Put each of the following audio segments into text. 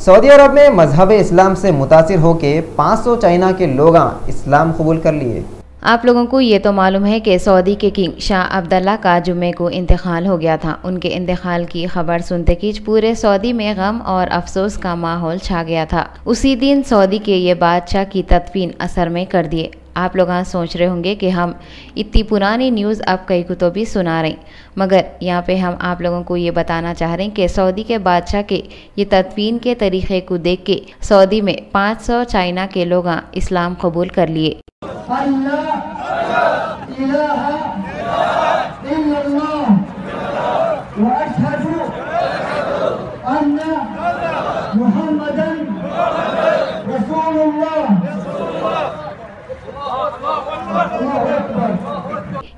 Saudi अरब में मजहब इस्लाम से मुतासिर होकर 500 चाइना के लोग इस्लाम कबूल कर लिए। आप लोगों को ये तो मालूम है कि सऊदी के किंग शाह अब्दुल्ला का जुम्मे को इंतकाल हो गया था। उनके इंतकाल की खबर सुनते ही पूरे सऊदी में गम और अफसोस का माहौल छा गया था। उसी दिन सऊदी के ये बादशाह की तदफीन असर में कर दिए। आप लोग सोच रहे होंगे कि हम इतनी पुरानी न्यूज़ अब कई को तो भी सुना रहे, मगर यहाँ पे हम आप लोगों को ये बताना चाह रहे हैं कि सऊदी के बादशाह के ये तदफीन के तरीक़े को देख के सऊदी में 500 चाइना के लोग इस्लाम कबूल कर लिए।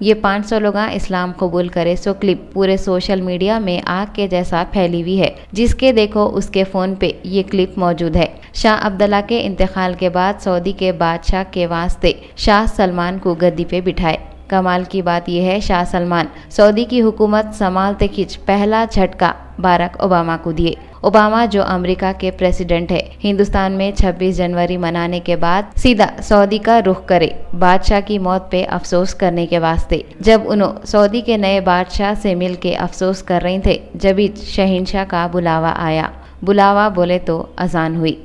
ये 500 लोग इस्लाम कबूल करे सो क्लिप पूरे सोशल मीडिया में आग के जैसा फैली हुई है। जिसके देखो उसके फ़ोन पे ये क्लिप मौजूद है। शाह अब्दुल्ला के इंतकाल के बाद सऊदी के बादशाह के वास्ते शाह सलमान को गद्दी पे बिठाए। कमाल की बात यह है, शाह सलमान सऊदी की हुकूमत संभालते खिंच पहला झटका बाराक ओबामा को दिए। ओबामा जो अमेरिका के प्रेसिडेंट है, हिंदुस्तान में 26 जनवरी मनाने के बाद सीधा सऊदी का रुख करे बादशाह की मौत पे अफसोस करने के वास्ते। जब उन्होंने सऊदी के नए बादशाह से मिल के अफसोस कर रहे थे, जब शहंशाह का बुलावा आया। बुलावा बोले तो अजान हुई।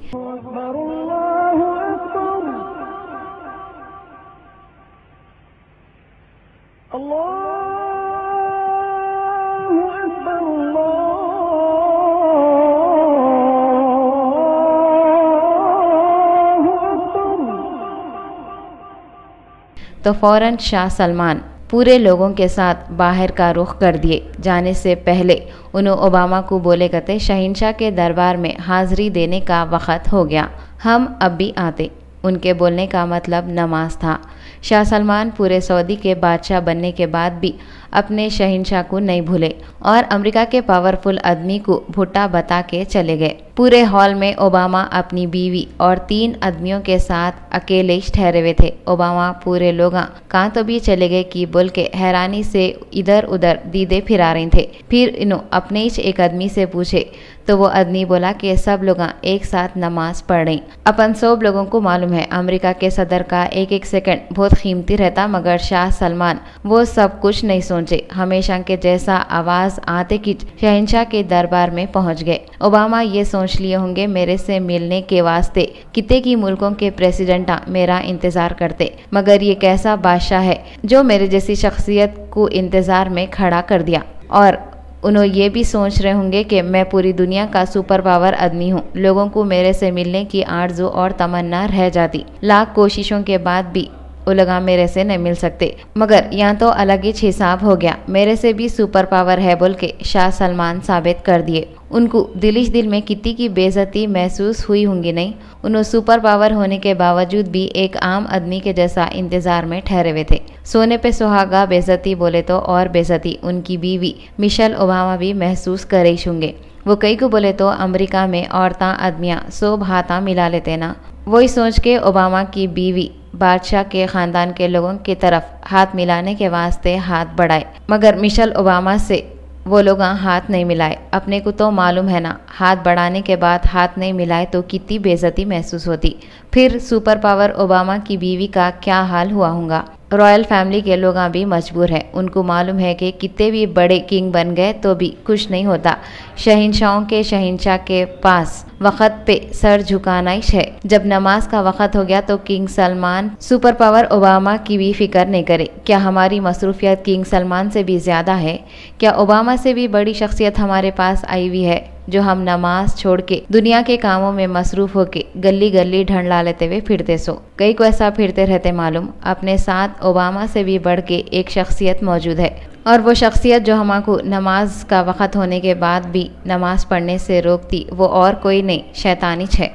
तो फौरन शाह सलमान पूरे लोगों के साथ बाहर का रुख कर दिए। जाने से पहले उन्होंने ओबामा को बोले कहते, शहंशाह के दरबार में हाजिरी देने का वक़्त हो गया, हम अब भी आते। उनके बोलने का मतलब नमाज था। शाह सलमान पूरे सऊदी के बादशाह बनने के बाद भी अपने शहंशाह को नहीं भूले और अमेरिका के पावरफुल आदमी को भुट्टा बता के चले गए। पूरे हॉल में ओबामा अपनी बीवी और 3 आदमियों के साथ अकेले ठहरे हुए थे। ओबामा पूरे लोग कहाँ तो भी चले गए कि बोल के हैरानी से इधर उधर दीदे फिरा रहे थे। फिर इन्हों अपने ही एक आदमी से पूछे तो वो आदमी बोला कि सब लोग एक साथ नमाज पढ़ रहे। अपन सब लोगों को मालूम है अमेरिका के सदर का एक एक सेकंड बहुत कीमती रहता, मगर शाह सलमान वो सब कुछ नहीं सोचे। हमेशा के जैसा आवाज आते कि शहंशाह के दरबार में पहुंच गए। ओबामा ये सोच लिए होंगे मेरे से मिलने के वास्ते कितने की मुल्कों के प्रेसिडेंट मेरा इंतजार करते, मगर ये कैसा बादशाह है जो मेरे जैसी शख्सियत को इंतजार में खड़ा कर दिया। और उन्होंने ये भी सोच रहे होंगे कि मैं पूरी दुनिया का सुपर पावर आदमी हूँ, लोगों को मेरे से मिलने की आरज़ू और तमन्ना रह जाती। लाख कोशिशों के बाद भी वो लोग मेरे से नहीं मिल सकते, मगर यहाँ तो अलग ही हिसाब हो गया। मेरे से भी सुपर पावर है बोल के शाह सलमान साबित कर दिए। उनको दिलिश दिल में कितनी की बेइज्जती महसूस हुई होंगी नहीं। उन्होंने सुपर पावर होने के बावजूद भी एक आम आदमी के जैसा इंतजार में ठहरे हुए थे। सोने पे सुहागा बेइज्जती बोले तो और बेइज्जती उनकी बीवी मिशेल ओबामा भी महसूस कर रही होंगे। वो कई को बोले तो अमेरिका में औरतां आदमियां सब हाथा मिला लेते ना। वही सोच के ओबामा की बीवी बादशाह के ख़ानदान के लोगों की तरफ हाथ मिलाने के वास्ते हाथ बढ़ाए, मगर मिशेल ओबामा से वो लोग हाथ नहीं मिलाए। अपने को तो मालूम है ना, हाथ बढ़ाने के बाद हाथ नहीं मिलाए तो कितनी बेइज्जती महसूस होती। फिर सुपर पावर ओबामा की बीवी का क्या हाल हुआ होगा। रॉयल फैमिली के लोग भी मजबूर हैं। उनको मालूम है कि कितने भी बड़े किंग बन गए तो भी खुश नहीं होता। शहंशाहों के शहंशाह के पास वक़्त पे सर झुकाना ही है। जब नमाज का वक़्त हो गया तो king Salman super power Obama की भी फिक्र नहीं करे। क्या हमारी मसरूफियत किंग सलमान से भी ज़्यादा है? क्या ओबामा से भी बड़ी शख्सियत हमारे पास आई हुई है जो हम नमाज छोड़ के दुनिया के कामों में मसरूफ होके गली गली ढंढला लेते हुए फिरते सो। कई को ऐसा फिरते रहते मालूम। अपने साथ ओबामा से भी बढ़ के एक शख्सियत मौजूद है, और वो शख्सियत जो हमको नमाज का वक़्त होने के बाद भी नमाज पढ़ने से रोकती वो और कोई नहीं, शैतानी है।